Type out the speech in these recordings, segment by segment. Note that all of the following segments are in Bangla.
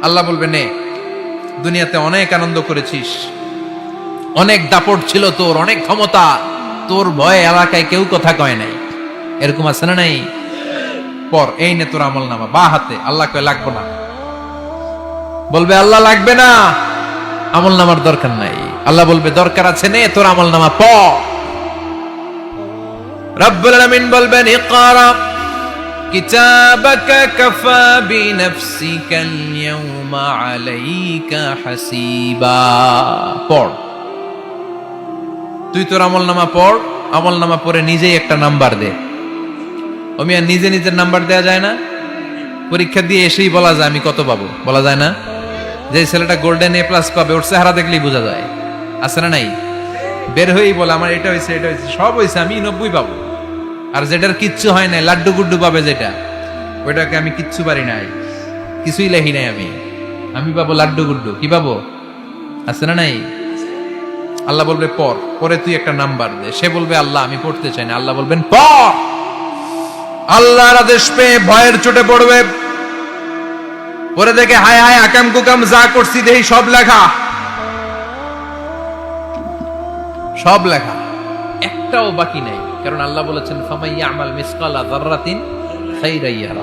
আল্লাহ বলবে নে, দুনিয়াতে অনেক আনন্দ করেছিস, অনেক দাপট ছিল তোর, অনেক ক্ষমতা, তোর ভয়ে এলাকায় কেউ কথা কয় নাই, এরকম আছে না নাই? পর এই নে তোর আমল নামা বা হাতে। আল্লাহ কয় লাগবে না। বলবে আল্লাহ লাগবে না, আমল নামার দরকার নাই। আল্লাহ বলবে দরকার আছে, নে তোর আমল নামা পড়। রব্বুল আলামিন বলবেন ইকরা কিতাবাকা কাফা বিনাফসিকাল ইয়াওমা আলাইকা হাসিবা। পড়, তুই তোর আমল নামা পড়। আমল নামা পড়ে নিজেই একটা নাম্বার দে। আমি আর নিজে নিজের নাম্বার দেয়া যায় না? পরীক্ষা দিয়ে এসেই বলা যায় আমি কত পাবো, বলা যায় না? যে ছেলেটা গোল্ডেন এ প্লাস পাবে ওর চেহারা দেখলেই বোঝা যায়, আছে না নাই? বের হয়েই বলে আমার এটা হয়েছে, এটা হয়েছে, সব হয়েছে, আমি 90 পাবো। আর যেটার কিচ্ছু হয় নাই, লাড্ডু গুড্ডু পাবে যেটা, ওইটাকে আমি কিচ্ছু পারি নাই, কিছুই লেখি নাই, আমি পাবো লাড্ডু গুড্ডু। কি পাবো? আছে না নাই? আল্লাহ বলবে পড়, পরে তুই একটা নাম্বার দে। সে বলবে আল্লাহ আমি পড়তে চাই না। আল্লাহ বলবেন পড়। আল্লাহর আদেশ পেয়ে ভয়ের চোটে পড়বে, পরে দেখে হায় হায় আকাম কুকাম যা করছি দেখি সব লেখা, সব লেখা, একটাও বাকি নাই। কারণ আল্লাহ বলেছেন ফামাইয়া আমাল মিসকালা যাররাতিন খাইরান ইয়ারা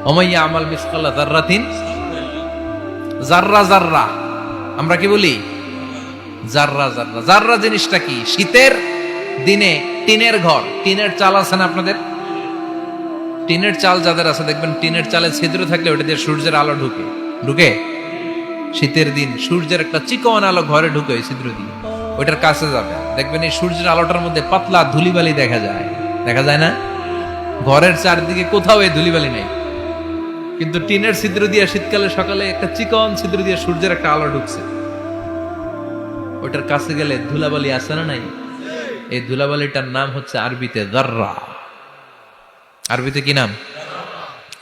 ওয়া মাইয়া আমাল মিসকালা যাররাতিন, যাররা যাররা, আমরা কি বলি? যাররা যাররা। যাররা জিনিসটা কি? শীতের দিনে টিনের ঘর, টিনের চাল আছে না আপনাদের? টিনের চাল যাদের আছে দেখবেন টিনের চালে ছিদ্র থাকলে ওটা দিয়ে সূর্যের আলো ঢুকে, ঢুকে শীতের দিন সূর্যের একটা চিকন আলো ঘরে ঢুকে ওই ছিদ্র দিয়ে, ওইটার কাছে যাবে দেখবেন এই সূর্যের আলোটার মধ্যে পাতলা ধুলিবালি দেখা যায়, দেখা যায় না? ঘরের চারদিকে কোথাও এই ধুলিবালি নেই, কিন্তু টিনের ছিদ্র দিয়ে শীতকালে সকালে একটা চিকন ছিদ্র দিয়ে সূর্যের একটা আলো ঢুকছে, ওইটার কাছে গেলে ধুলাবালি আছে না নাই? এই ধুলাবালিটার নাম হচ্ছে আরবিতে যাররা। আরবিতে কি নাম?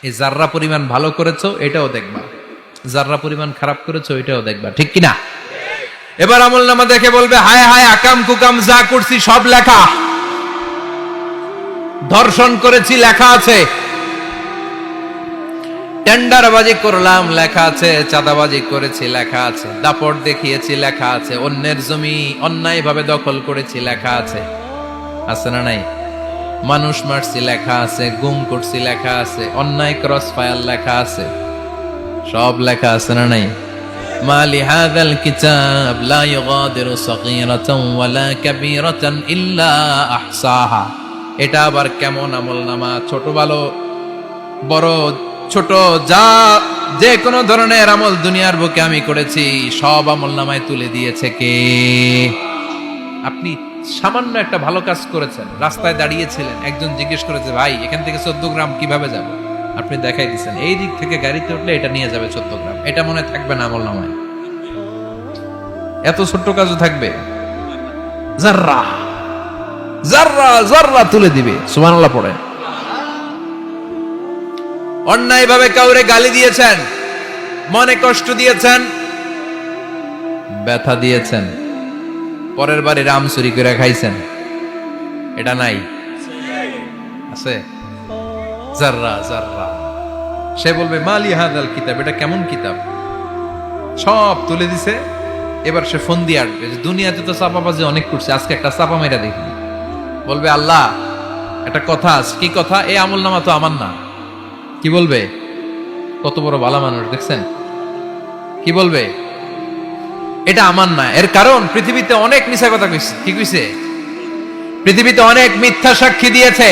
এই যাররা পরিমাণ ভালো করেছো এটাও দেখবা, যাররা পরিমাণ খারাপ করেছো এটাও দেখবা, ঠিক কিনা? এবার আমল নামা দেখে বলবে হায় হায় আকাম কুকাম যা করছি সব লেখা, ধর্ষণ করেছি লেখা আছে, টেন্ডারবাজি করলাম লেখা আছে, চাঁদাবাজি করেছি লেখা আছে, দাপট দেখিয়েছি লেখা আছে, অন্যের জমি অন্যায়ভাবে দখল করেছি লেখা আছে, আছে না নাই? মানুষ মারছি লেখা আছে, গুম করছি লেখা আছে, অন্যায় ক্রস ফায়ার লেখা আছে, সব লেখা আছে না নাই? মালি হাযাল কিতাব লা ইউগাদিরু সাগীরাতান ওয়ালা কাবীরাতান ইল্লা আহসাহা। এটা আবার কেমন আমলনামা? ছোট ভালো বড় ছোট যা যে কোনো ধরনের আমল দুনিয়ার বুকে আমি করেছি সব আমলনামায় তুলে দিয়েছে কে? আপনি সামান্য একটা ভালো কাজ করেছেন, রাস্তায় দাঁড়িয়েছিলেন, একজন জিজ্ঞেস করেছে ভাই এখান থেকে 14 গ্রাম কিভাবে যাব, আপনি দেখাই দিচ্ছেন এই দিক থেকে গাড়িতে উঠলে এটা নিয়ে যাবে 14 গ্রাম, এটা মনে থাকবে না আমলনামায়? এত ছোট্ট কাজও থাকবে? যাররা যাররা যাররা তুলে দিবে। সুবহানাল্লাহ পড়ে। অন্যায় ভাবে কাউরে গালি দিয়েছেন, মনে কষ্ট দিয়েছেন, ব্যথা দিয়েছেন, পরের বাড়ি রাম চুরি করে খাইছেন, এটা নাই? আছে? যাররা যাররা। সে বলবে মালি হাযাল কিতাব, এটা কেমন কিতাব, সব তুলে দিছে। এবার সে ফোন দিয়ে আসবে যে দুনিয়াতে তো চাপাবাজি অনেক করছে, আজকে একটা চাপা মেরা দেখি। বলবে আল্লাহ একটা কথা আছে। কি কথা? এই আমলনামা তো আমার না। কি বলবে? কত বড় ভালো মানুষ দেখছেন, কি বলবে? এটা আমার না। এর কারণ পৃথিবীতে অনেক মিথ্যা কথা কইছে। কি কইছে? পৃথিবীতে অনেক মিথ্যা সাক্ষী দিয়েছে,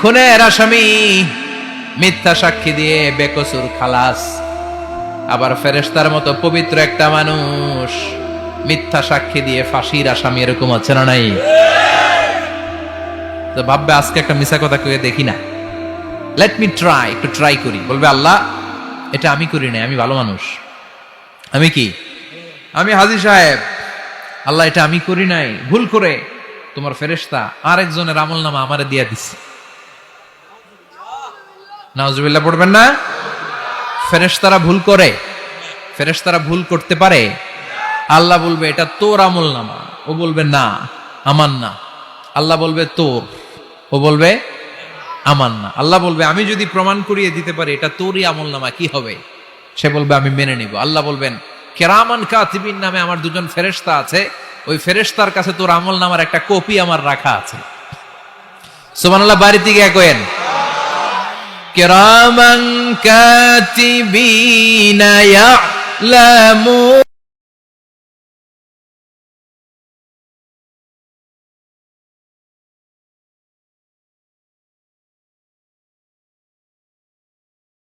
খুনের আসামি মিথ্যা সাক্ষী দিয়ে বেকসুর খালাস। আবার ফেরেশতার মতো পবিত্র একটা মানুষ মিথ্যা সাক্ষী দিয়ে ফাঁসির আসামি, এরকম আছে না নাই? তো ভাববে আজকে একটা মিথ্যা কথা কয়ে দেখি না, লেট মি ট্রাই, একটু ট্রাই করি। বলবে আল্লাহ এটা আমি করি নাই, আমি ভালো মানুষ, আমি কি, আমি হাজী সাহেব, আল্লাহ এটা আমি করি নাই, ভুল করে তোমার ফেরেশতা আরেকজনের আমলনামা আমারে দিয়া দিছে। নাউজুবিল্লাহ পড়বেন না? ফেরেশতারা ভুল করে, ফেরেশতারা ভুল করতে পারে। আল্লাহ বলবে এটা তোর আমলনামা, ও বলবে না আমার না। আল্লাহ বলবে তোর, ও বলবে আমার না। আল্লাহ বলবে আমি যদি প্রমাণ করিয়ে দিতে পারি এটা তোরই আমলনামা, কি হবে? সে বলবে আমি মেনে নিব। আল্লাহ বলবেন কিরামান কাতিবিন নামে আমার দুজন ফেরেশতা আছে, ওই ফেরেশতার কাছে তোর আমল নামার একটা কপি আমার রাখা আছে। সুবহানাল্লাহ, বাড়িতে গিয়ে কইেন কিরামান কাতিবিনা ইয়ালামু